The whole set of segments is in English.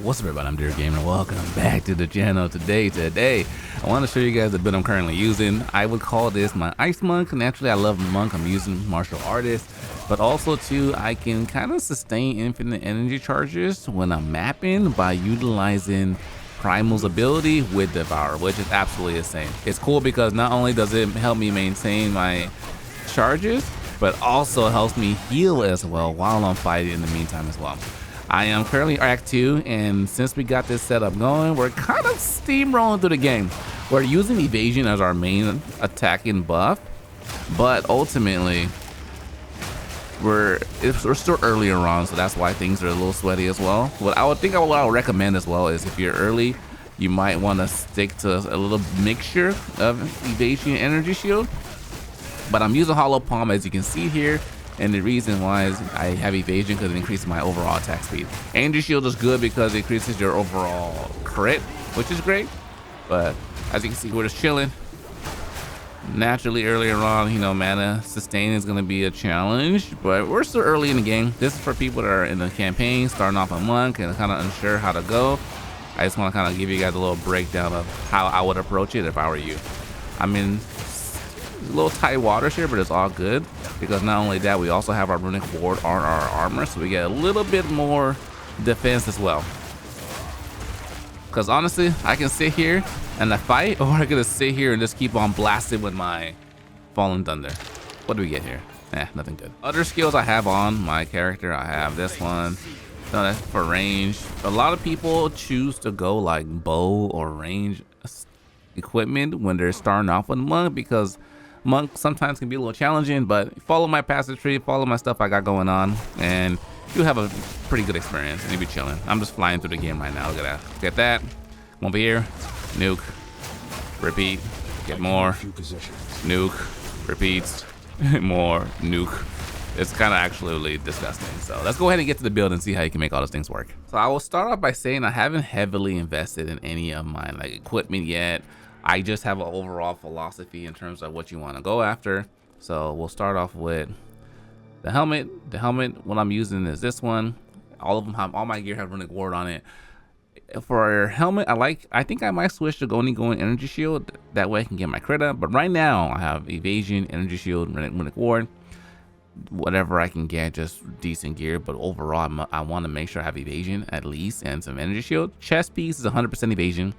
What's up everybody, I'm Dear Gamer. Welcome back to the channel. Today I want to show you guys the build I'm currently using. I would call this my Ice Monk. Naturally I love Monk, I'm using martial artist, but also too I can kind of sustain infinite energy charges when I'm mapping by utilizing Primal's ability with Devour, which is absolutely insane. It's cool because not only does it help me maintain my charges, but also helps me heal as well while I'm fighting in the meantime as well. I am currently Act 2, and since we got this setup going, we're kind of steamrolling through the game. We're using Evasion as our main attacking buff, but ultimately, we're still earlier on, so that's why things are a little sweaty as well. What I would recommend as well is if you're early, you might want to stick to a little mixture of Evasion and Energy Shield. But I'm using Hollow Palm, as you can see here. And the reason why is I have Evasion because it increases my overall attack speed. Energy Shield is good because it increases your overall crit, which is great. But as you can see, we're just chilling. Naturally, earlier on, you know, mana sustain is going to be a challenge, but we're still early in the game. This is for people that are in the campaign, starting off a monk and kind of unsure how to go. I just want to kind of give you guys a little breakdown of how I would approach it if I were you. I'm in a little tight waters here, but it's all good because not only that, we also have our runic ward on our armor, so we get a little bit more defense as well. Because honestly, I can sit here and I fight, or I could sit here and just keep on blasting with my Fallen Thunder. What do we get here? Nothing good. Other skills I have on my character, I have this one. No, that's for range. A lot of people choose to go like bow or range equipment when they're starting off with Monk because Monk sometimes can be a little challenging, but follow my passage tree, follow my stuff I got going on, and you'll have a pretty good experience and you'll be chilling. I'm just flying through the game right now. Look at that. Get that. Come over here. Nuke. Repeat. Get more. Nuke. Repeats. More. Nuke. It's kind of actually disgusting. So let's go ahead and get to the build and see how you can make all those things work. So I will start off by saying I haven't heavily invested in any of my equipment yet. I just have an overall philosophy in terms of what you want to go after. So we'll start off with the helmet. The helmet, what I'm using is this one. All of them have, all my gear have runic ward on it. For helmet, I think I might switch to only going Energy Shield. That way I can get my crit up. But right now I have Evasion, Energy Shield, runic ward. Whatever I can get, just decent gear. But overall, I want to make sure I have Evasion at least and some Energy Shield. Chest piece is 100% Evasion,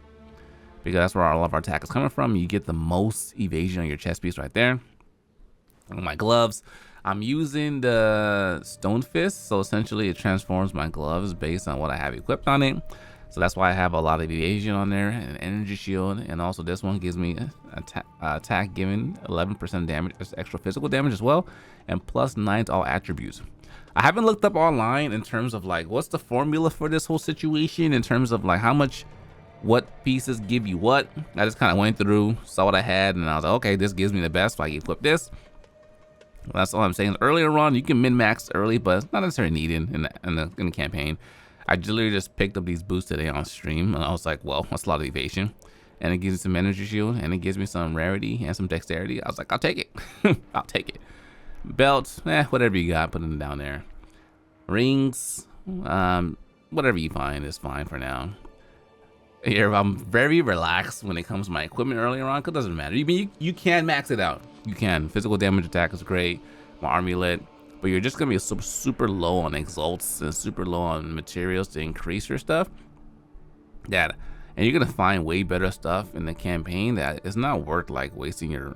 because that's where all of our attack is coming from. You get the most Evasion on your chest piece right there. On my gloves, I'm using the Stone Fist, so essentially it transforms my gloves based on what I have equipped on it. So that's why I have a lot of Evasion on there and Energy Shield, and also this one gives me attack giving 11% damage, extra physical damage as well, and +9 to all attributes. I haven't looked up online in terms of what's the formula for this whole situation in terms of how much what pieces give you what. I just kind of went through, saw what I had, and I was like, okay, this gives me the best, so I equip this. Well, that's all I'm saying. Earlier on, you can min-max early, but it's not necessarily needed in the campaign. I literally just picked up these boosts today on stream, and I was like, well, that's a lot of evasion, and it gives me some energy shield, and it gives me some rarity and some dexterity. I was like, I'll take it. I'll take it. Belts, whatever you got, put them down there. Rings, whatever you find is fine for now. Here, I'm very relaxed when it comes to my equipment earlier on, because it doesn't matter. You can max it out. You can. Physical damage attack is great. My amulet. But you're just going to be super low on exalts and super low on materials to increase your stuff. And you're going to find way better stuff in the campaign that it's not worth wasting your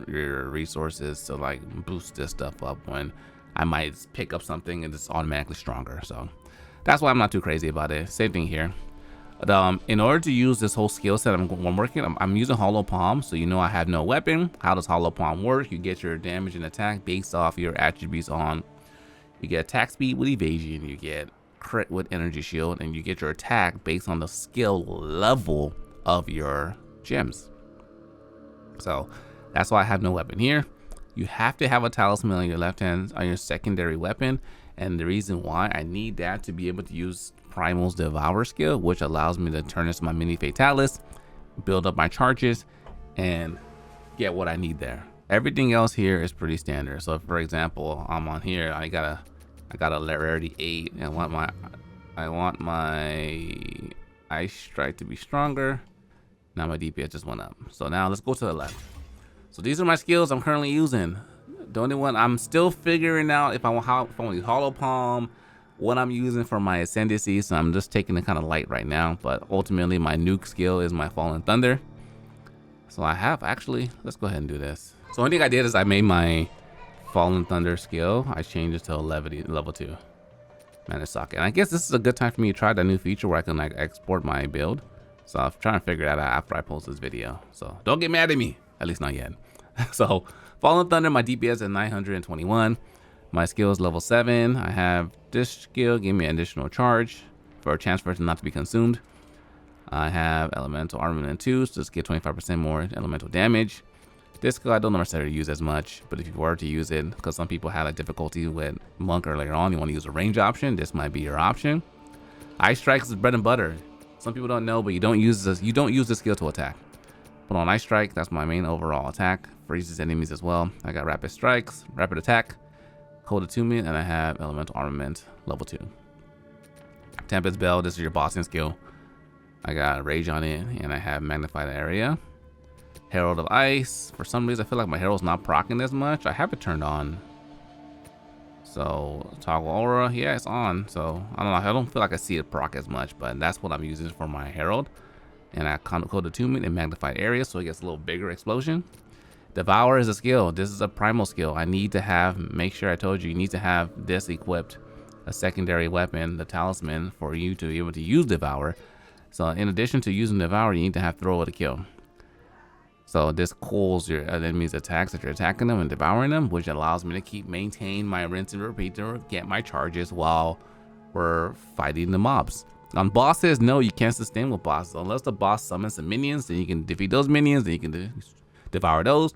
resources to boost this stuff up when I might pick up something and it's automatically stronger. So that's why I'm not too crazy about it. Same thing here. But, in order to use this whole skill set I'm working, I'm using Hollow Palm, so you know I have no weapon. How does Hollow Palm work? You get your damage and attack based off your attributes on. You get attack speed with Evasion, you get crit with Energy Shield, and you get your attack based on the skill level of your gems. So that's why I have no weapon here. You have to have a talisman on your left hand on your secondary weapon, and the reason why I need that to be able to use Primal's Devour skill, which allows me to turn this my mini Fatalis, build up my charges, and get what I need there. Everything else here is pretty standard. So for example, I'm on here, I got a rarity 8 and I want my Ice Strike to be stronger. Now my DPS just went up. So now let's go to the left. So these are my skills I'm currently using. The only one I'm still figuring out if I want to use Hollow Palm, what I'm using for my Ascendancy. So I'm just taking it kind of light right now. But ultimately my nuke skill is my Fallen Thunder. So I have actually, let's go ahead and do this. So the only thing I did is I made my Fallen Thunder skill. I changed it to level 2. Manage socket. And I guess this is a good time for me to try that new feature where I can like export my build. So I'm trying to figure that out after I post this video. So don't get mad at me, at least not yet. So Fallen Thunder, my DPS at 921. My skill is level 7. I have this skill, give me an additional charge for a chance for it not to be consumed. I have Elemental Armament 2, so just get 25% more elemental damage. This skill I don't necessarily use as much, but if you were to use it, because some people had a difficulty with Monk earlier on, you want to use a range option, this might be your option. Ice Strike is bread and butter. Some people don't know, but you don't use this. You don't use this skill to attack. But on Ice Strike, that's my main overall attack. Freezes enemies as well. I got Rapid Strikes, Rapid Attack, Cold Attunement, and I have Elemental Armament level 2. Tempest Bell, this is your bossing skill. I got Rage on it, and I have Magnified Area. Herald of Ice. For some reason, I feel like my Herald's not proccing as much. I have it turned on. So Toggle Aura, yeah, it's on. So I don't know. I don't feel like I see it proc as much, but that's what I'm using for my Herald. And I Code Attunement and Magnified Area, so it gets a little bigger explosion. Devour is a skill. This is a primal skill. I need to have, make sure I told you need to have this equipped, a secondary weapon, the Talisman, for you to be able to use Devour. So in addition to using Devour, you need to have Throw to kill. So this cools your enemy's attacks that you're attacking them and devouring them, which allows me to maintain my rinse and repeat to get my charges while we're fighting the mobs. On bosses, no, you can't sustain with bosses unless the boss summons some minions. Then you can defeat those minions. Then you can devour those.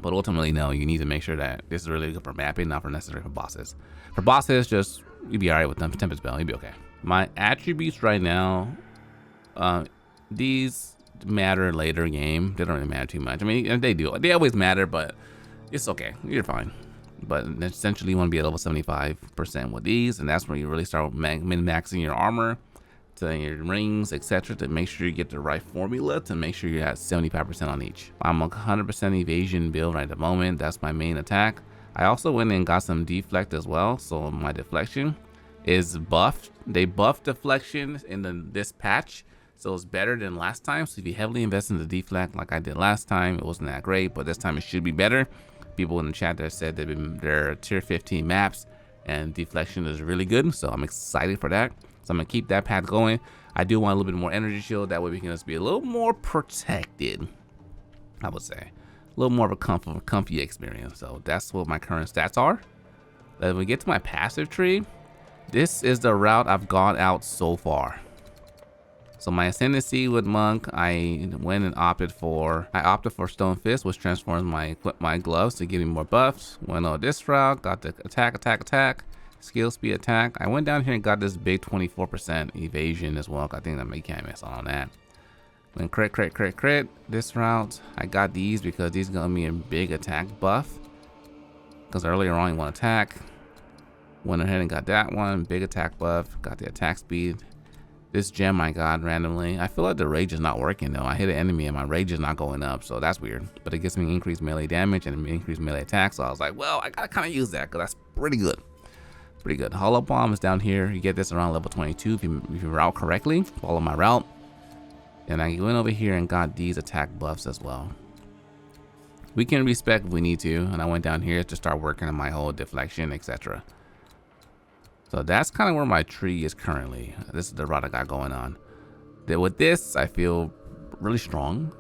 But ultimately, no, you need to make sure that this is really good for mapping, not for necessary for bosses. For bosses, just you'll be alright with them. Tempest Bell, you'll be okay. My attributes right now, these matter later game. They don't really matter too much. I mean, they do. They always matter, but it's okay. You're fine. But essentially, you want to be at level 75% with these, and that's where you really start min-maxing your armor, to your rings, etc., to make sure you get the right formula to make sure you're at 75% on each. I'm a 100% evasion build right at the moment. That's my main attack. I also went and got some deflect as well, so my deflection is buffed. They buffed deflection in this patch, so it's better than last time. So if you heavily invest in the deflect like I did last time, it wasn't that great, but this time it should be better. People in the chat there said they're tier 15 maps and deflection is really good, so I'm excited for that. So I'm gonna keep that path going. I do want a little bit more energy shield, that way we can just be a little more protected, I would say. A little more of a comfy experience. So that's what my current stats are. Then we get to my passive tree. This is the route I've gone out so far. So my Ascendancy with Monk, I went and opted for Stone Fist, which transforms my gloves to give me more buffs. Went on this route, got the attack, skill speed attack. I went down here and got this big 24% evasion as well. I think that may can't miss on that. Then crit. This route, I got these because these gonna be a big attack buff. Because earlier on you want attack. Went ahead and got that one, big attack buff, got the attack speed. This gem I got randomly. I feel like the rage is not working though. I hit an enemy and my rage is not going up, so that's weird. But it gives me increased melee damage and increased melee attack, so I was like, well, I gotta kind of use that because that's pretty good. Pretty good. Hollow Bomb is down here. You get this around level 22 if you route correctly. Follow my route. And I went over here and got these attack buffs as well. We can respec if we need to, and I went down here to start working on my whole deflection, etc. So that's kind of where my tree is currently. This is the route I got going on. With this, I feel really strong.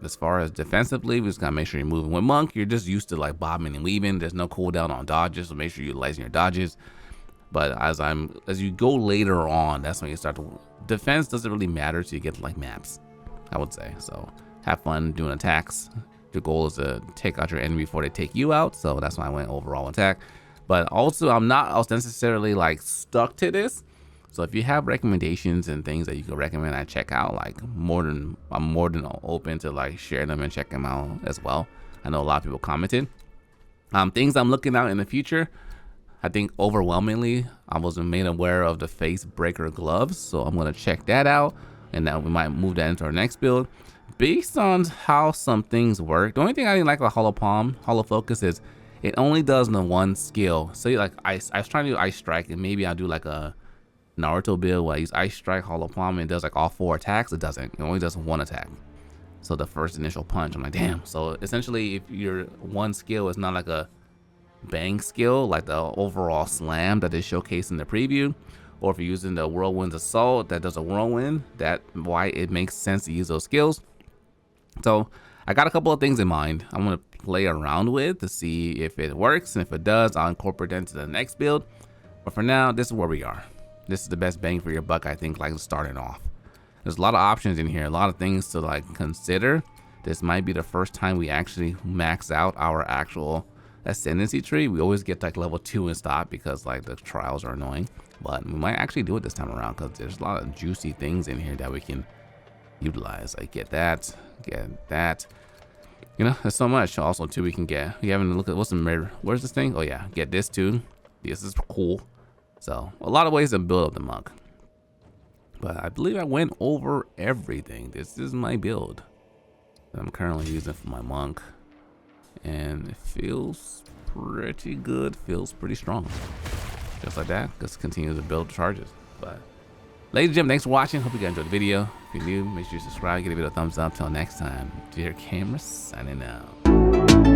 As far as defensively, we just gotta make sure you're moving. With Monk, you're just used to like bobbing and weaving. There's no cooldown on dodges, so make sure you're utilizing your dodges. But as you go later on, that's when you start to defense doesn't really matter till you get to like maps, I would say. So have fun doing attacks. Your goal is to take out your enemy before they take you out. So that's why I went overall attack. But also, I'm not necessarily like stuck to this. So if you have recommendations and things that you could recommend I check out, like I'm more than open to like share them and check them out as well. I know a lot of people commented. Things I'm looking out in the future. I think overwhelmingly I wasn't made aware of the face breaker gloves, so I'm gonna check that out, and now we might move that into our next build. Based on how some things work, the only thing I didn't like about Hollow Focus is it only does the one skill. So like I was trying to do Ice Strike, and maybe I'll do like a Naruto build where I use Ice Strike, Hollow Palm, and it does like all 4 attacks. It doesn't. It only does 1 attack. So the first initial punch, I'm like, damn. So essentially, if your one skill is not like a bang skill, like the overall slam that is showcased in the preview, or if you're using the Whirlwind's Assault that does a whirlwind, that's why it makes sense to use those skills. So I got a couple of things in mind I'm gonna play around with to see if it works, and if it does, I'll incorporate that into the next build. But for now, this is where we are. This is the best bang for your buck, I think, like starting off. There's a lot of options in here, a lot of things to like consider. This might be the first time we actually max out our actual ascendancy tree. We always get like level 2 and stop because like the trials are annoying, but we might actually do it this time around because there's a lot of juicy things in here that we can utilize. Like get that. You know, there's so much also too we can get. We haven't looked at what's the mirror. Where's this thing? Oh yeah, get this too. This is cool. So a lot of ways to build up the monk. But I believe I went over everything. This is my build that I'm currently using for my monk, and it feels pretty good. Feels pretty strong. Just like that, just continue to build charges. But ladies and gentlemen, thanks for watching. Hope you guys enjoyed the video. If you're new, make sure you subscribe, give it a thumbs up. Till next time, Dear Camera signing out.